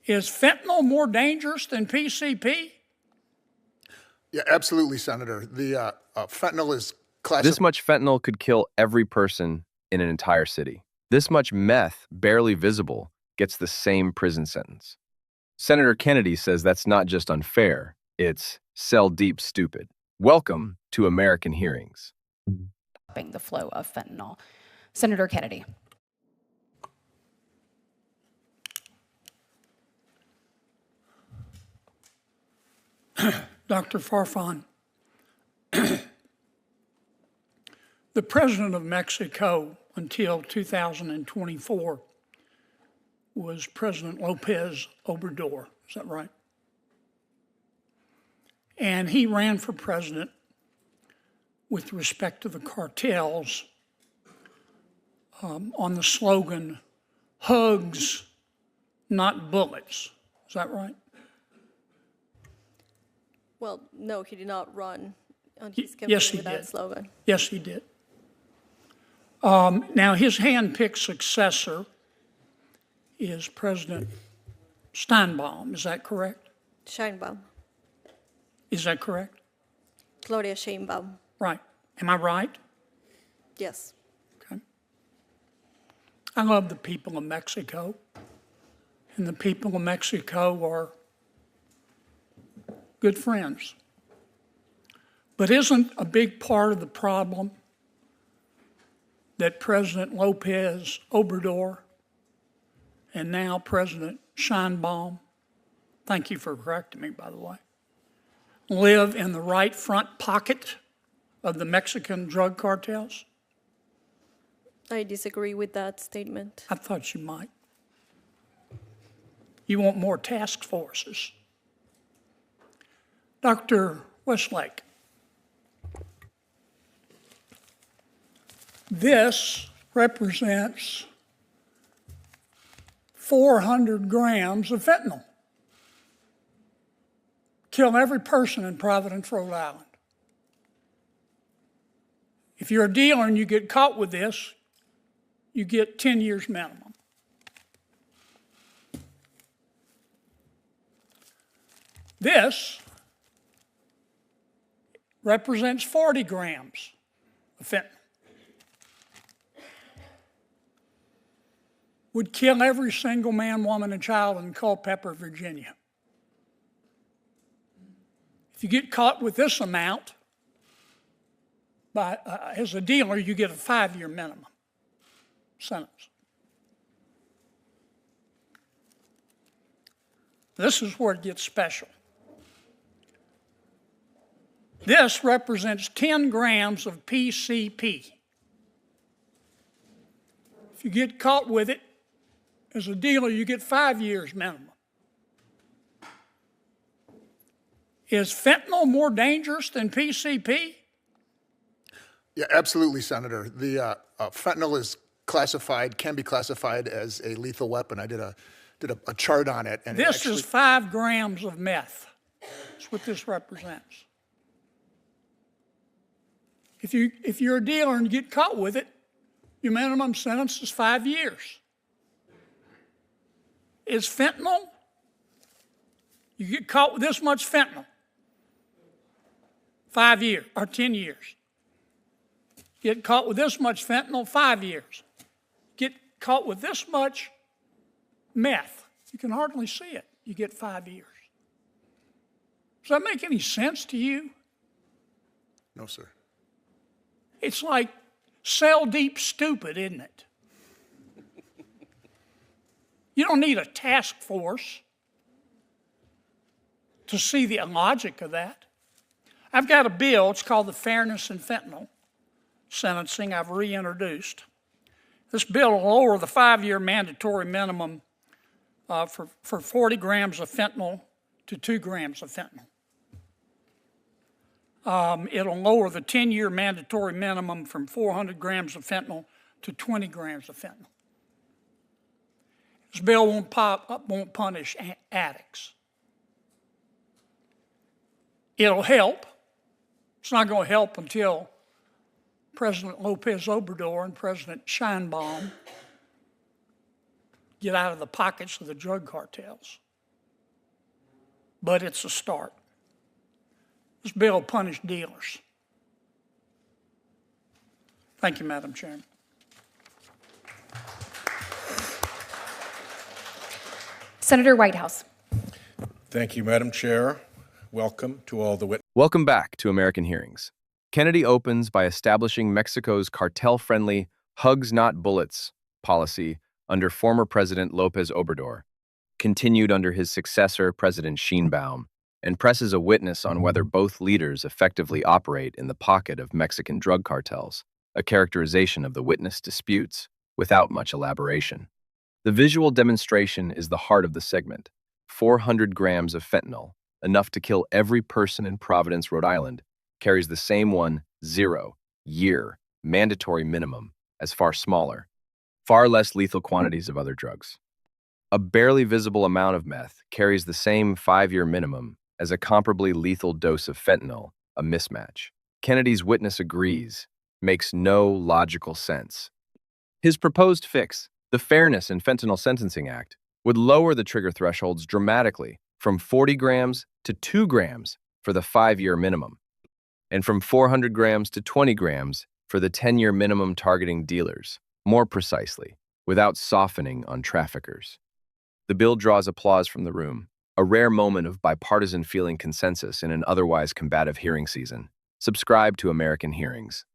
Is fentanyl more dangerous than PCP? Yeah, absolutely, Senator. The fentanyl is classified. This much fentanyl could kill every person in an entire city. This much meth, barely visible, gets the same prison sentence. Senator Kennedy says that's not just unfair, it's cell deep stupid. Welcome to American Hearings. The flow of fentanyl. Senator Kennedy. Dr. Farfan, the President of Mexico until 2024 was President López Obrador. Is that right? And he ran for president with respect to the cartels on the slogan, hugs, not bullets. Is that right? Well, no, he did not run on his campaign Yes, with that slogan. Yes, he did. Now, his hand-picked successor is President Sheinbaum. Is that correct? Sheinbaum. Is that correct? Gloria Sheinbaum. Right. Am I right? Yes. Okay. I love the people of Mexico, and the people of Mexico are good friends. But isn't a big part of the problem that President López Obrador and now President Sheinbaum, thank you for correcting me, by the way, live in the right front pocket of the Mexican drug cartels? I disagree with that statement. I thought you might. You want more task forces. Dr. Westlake, this represents 400 grams of fentanyl. Kill every person in Providence, Rhode Island. If you're a dealer and you get caught with this, you get 10 years minimum. This represents 40 grams of fentanyl. Would kill every single man, woman, and child in Culpeper, Virginia. If you get caught with this amount, as a dealer, you get a 5-year minimum sentence. This is where it gets special. This represents 10 grams of PCP. If you get caught with it, as a dealer, you get 5 years minimum. Is fentanyl more dangerous than PCP? Yeah, absolutely, Senator. The fentanyl is classified, can be classified as a lethal weapon. I did a chart on it. And this is 5 grams of meth. That's what this represents. If you're a dealer and you get caught with it, your minimum sentence is 5 years. Is fentanyl, you get caught with this much fentanyl, 5 years or 10 years. Get caught with this much fentanyl, 5 years. Get caught with this much meth, you can hardly see it, you get 5 years. Does that make any sense to you? No, sir. It's like cell deep stupid, isn't it? You don't need a task force to see the logic of that. I've got a bill, it's called the Fairness in Fentanyl Sentencing, I've reintroduced. This bill will lower the 5-year mandatory minimum for 40 grams of fentanyl to 2 grams of fentanyl. It'll lower the 10-year mandatory minimum from 400 grams of fentanyl to 20 grams of fentanyl. This bill won't punish addicts. It'll help. It's not going to help until President López Obrador and President Sheinbaum get out of the pockets of the drug cartels. but it's a start. This bill will punish dealers. Thank you, Madam Chairman. Senator Whitehouse. Thank you, Madam Chair. Welcome to all the witnesses. Welcome back to American Hearings. Kennedy opens by establishing Mexico's cartel-friendly hugs not bullets policy under former President López Obrador, continued under his successor, President Sheinbaum, and presses a witness on whether both leaders effectively operate in the pocket of Mexican drug cartels, a characterization of the witness disputes without much elaboration. The visual demonstration is the heart of the segment. 400 grams of fentanyl, enough to kill every person in Providence, Rhode Island, carries the same 10-year mandatory minimum as far smaller, far less lethal quantities of other drugs. A barely visible amount of meth carries the same 5-year minimum as a comparably lethal dose of fentanyl, a mismatch. Kennedy's witness agrees, makes no logical sense. His proposed fix, the Fairness in Fentanyl Sentencing Act, would lower the trigger thresholds dramatically from 40 grams to 2 grams for the 5-year minimum, and from 400 grams to 20 grams for the 10-year minimum targeting dealers, more precisely, without softening on traffickers. The bill draws applause from the room, a rare moment of bipartisan feeling consensus in an otherwise combative hearing season. Subscribe to American Hearings.